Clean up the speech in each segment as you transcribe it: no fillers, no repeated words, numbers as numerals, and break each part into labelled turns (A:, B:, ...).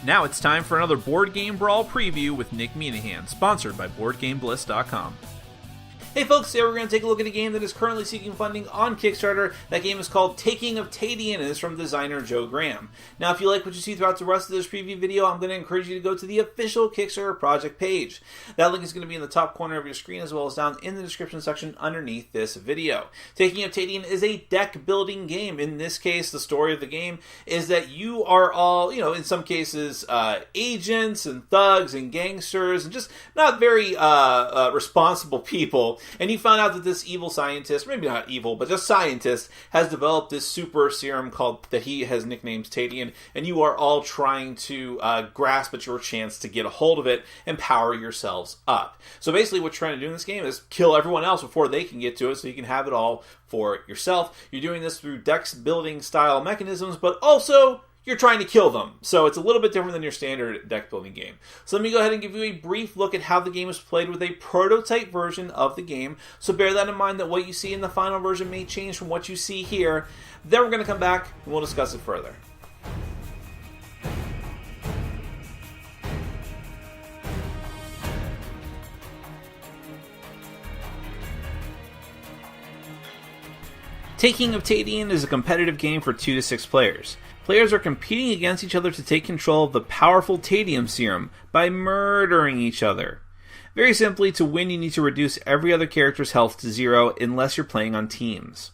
A: Now it's time for another Board Game Brawl preview with Nick Minahan, sponsored by BoardGameBliss.com. Hey folks, today we're going to take a look at a game that is currently seeking funding on Kickstarter. That game is called Taking of Taidian and is from designer Joe Graham. Now if you like what you see throughout the rest of this preview video, I'm going to encourage you to go to the official Kickstarter project page. That link is going to be in the top corner of your screen as well as down in the description section underneath this video. Taking of Taidian is a deck building game. In this case, the story of the game is that you are all, in some cases, agents and thugs and gangsters and just not very responsible people. And you found out that this evil scientist, maybe not evil, but just scientist, has developed this super serum that he has nicknamed Taidian, and you are all trying to grasp at your chance to get a hold of it and power yourselves up. So basically what you're trying to do in this game is kill everyone else before they can get to it so you can have it all for yourself. You're doing this through deck building style mechanisms, but also you're trying to kill them. So it's a little bit different than your standard deck building game. So let me go ahead and give you a brief look at how the game is played with a prototype version of the game. So bear that in mind that what you see in the final version may change from what you see here. Then we're going to come back and we'll discuss it further. Taking of Taidian is a competitive game for 2 to 6 players. Players are competing against each other to take control of the powerful Taidium serum by murdering each other. Very simply, to win you need to reduce every other character's health to 0 unless you're playing on teams.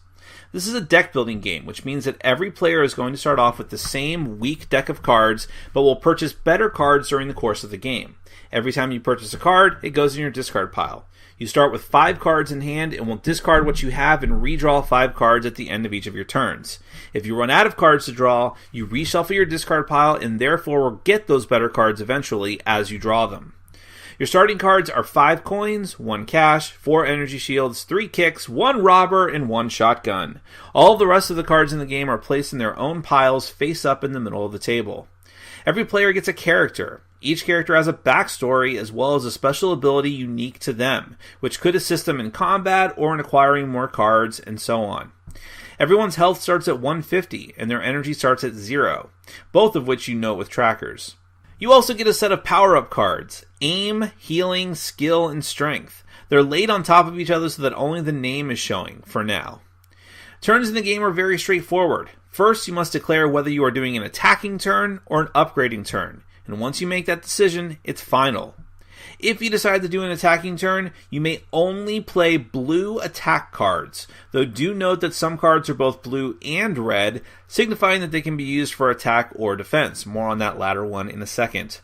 A: This is a deck building game, which means that every player is going to start off with the same weak deck of cards, but will purchase better cards during the course of the game. Every time you purchase a card, it goes in your discard pile. You start with 5 cards in hand and will discard what you have and redraw 5 cards at the end of each of your turns. If you run out of cards to draw, you reshuffle your discard pile and therefore will get those better cards eventually as you draw them. Your starting cards are 5 coins, 1 cash, 4 energy shields, 3 kicks, 1 robber, and 1 shotgun. All of the rest of the cards in the game are placed in their own piles face up in the middle of the table. Every player gets a character. Each character has a backstory as well as a special ability unique to them, which could assist them in combat or in acquiring more cards, and so on. Everyone's health starts at 150, and their energy starts at 0, both of which you note with trackers. You also get a set of power-up cards: aim, healing, skill, and strength. They're laid on top of each other so that only the name is showing, for now. Turns in the game are very straightforward. First, you must declare whether you are doing an attacking turn or an upgrading turn, and once you make that decision, it's final. If you decide to do an attacking turn, you may only play blue attack cards, though do note that some cards are both blue and red, signifying that they can be used for attack or defense. More on that latter one in a second.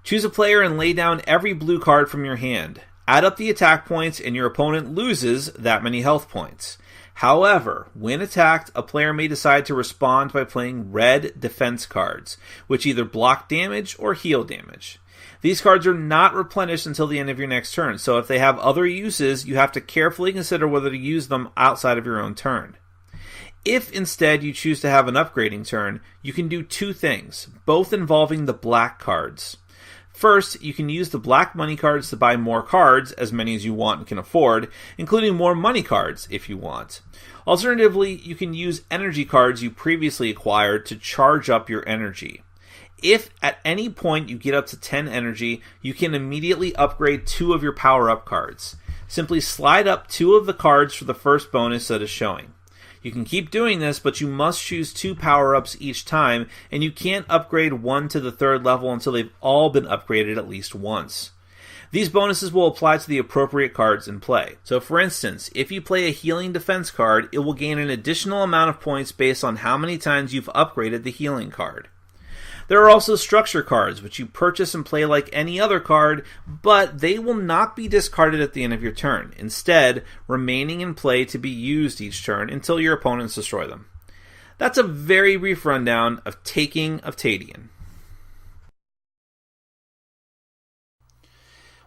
A: Choose a player and lay down every blue card from your hand. Add up the attack points and your opponent loses that many health points. However, when attacked, a player may decide to respond by playing red defense cards, which either block damage or heal damage. These cards are not replenished until the end of your next turn, so if they have other uses, you have to carefully consider whether to use them outside of your own turn. If instead you choose to have an upgrading turn, you can do 2 things, both involving the black cards. First, you can use the black money cards to buy more cards, as many as you want and can afford, including more money cards if you want. Alternatively, you can use energy cards you previously acquired to charge up your energy. If at any point you get up to 10 energy, you can immediately upgrade 2 of your power-up cards. Simply slide up 2 of the cards for the first bonus that is showing. You can keep doing this, but you must choose 2 power-ups each time, and you can't upgrade 1 to the 3rd level until they've all been upgraded at least once. These bonuses will apply to the appropriate cards in play. So for instance, if you play a healing defense card, it will gain an additional amount of points based on how many times you've upgraded the healing card. There are also structure cards, which you purchase and play like any other card, but they will not be discarded at the end of your turn, instead remaining in play to be used each turn until your opponents destroy them. That's a very brief rundown of Taking of Taidian.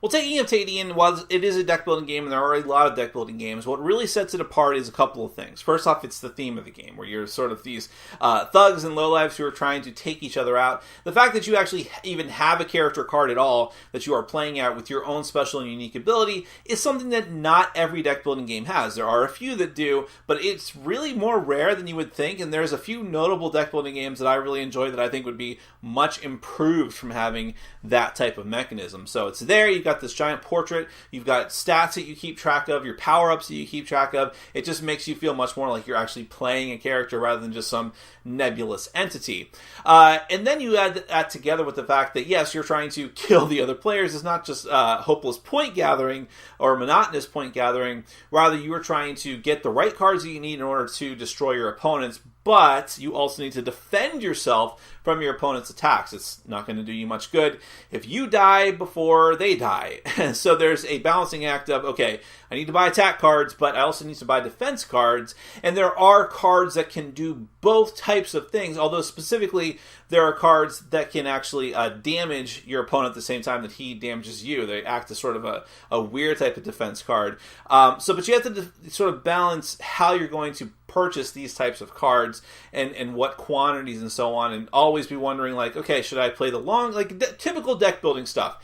A: Well, Taking of Taidian, while it is a deck building game, and there are a lot of deck building games, what really sets it apart is a couple of things. First off, it's the theme of the game, where you're sort of these thugs and lowlifes who are trying to take each other out. The fact that you actually even have a character card at all that you are playing out with your own special and unique ability is something that not every deck building game has. There are a few that do, but it's really more rare than you would think, and there's a few notable deck building games that I really enjoy that I think would be much improved from having that type of mechanism. So it's there, you've got this giant portrait, you've got stats that you keep track of, your power-ups that you keep track of. It just makes you feel much more like you're actually playing a character rather than just some nebulous entity. And then you add that together with the fact that, yes, you're trying to kill the other players. It's not just hopeless point gathering or monotonous point gathering. Rather, you are trying to get the right cards that you need in order to destroy your opponents, but you also need to defend yourself from your opponent's attacks. It's not going to do you much good if you die before they die. So there's a balancing act of, okay, I need to buy attack cards, but I also need to buy defense cards. And there are cards that can do both types of things, although specifically there are cards that can actually damage your opponent at the same time that he damages you. They act as sort of a weird type of defense card. But you have to sort of balance how you're going to purchase these types of cards and what quantities and so on, and always be wondering, like, okay, should I play the long, like typical deck building stuff?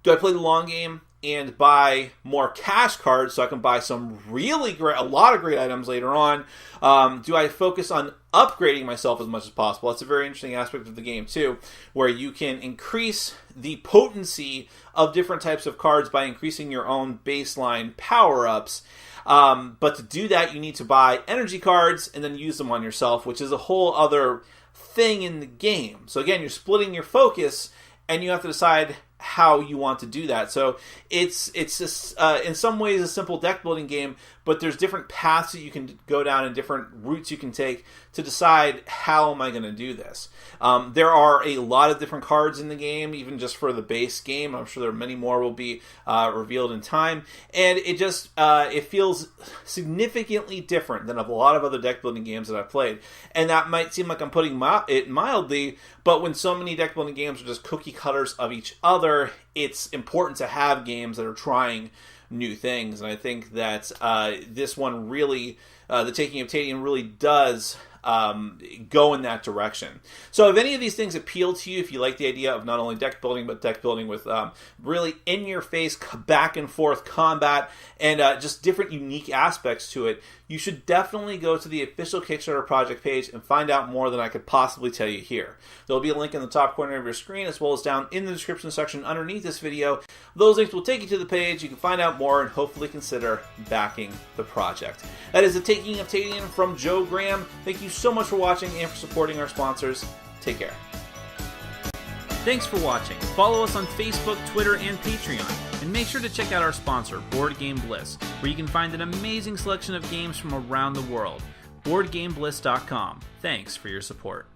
A: Do I play the long game and buy more cash cards so I can buy some really great, a lot of great items later on? Do I focus on upgrading myself as much as possible? That's a very interesting aspect of the game too, where you can increase the potency of different types of cards by increasing your own baseline power-ups. But to do that, you need to buy energy cards and then use them on yourself, which is a whole other thing in the game. So again, you're splitting your focus, and you have to decide how you want to do that. So it's just, in some ways a simple deck building game, but there's different paths that you can go down and different routes you can take to decide, how am I going to do this? There are a lot of different cards in the game, even just for the base game. I'm sure there are many more will be revealed in time, and it just it feels significantly different than a lot of other deck building games that I've played. And that might seem like I'm putting it mildly, but when so many deck building games are just cookie cutters of each other, it's important to have games that are trying new things. And I think that this one really, the Taking of Taidian, really does go in that direction. So if any of these things appeal to you, if you like the idea of not only deck building, but deck building with really in-your-face back and forth combat and just different unique aspects to it, you should definitely go to the official Kickstarter project page and find out more than I could possibly tell you here. There'll be a link in the top corner of your screen, as well as down in the description section underneath this video. Those links will take you to the page. You can find out more and hopefully consider backing the project. That is the Taking of Taidian from Joe Graham. Thank you so much for watching and for supporting our sponsors. Take care. Thanks for watching. Follow us on Facebook, Twitter, and Patreon. And make sure to check out our sponsor, Board Game Bliss, where you can find an amazing selection of games from around the world. BoardGameBliss.com. Thanks for your support.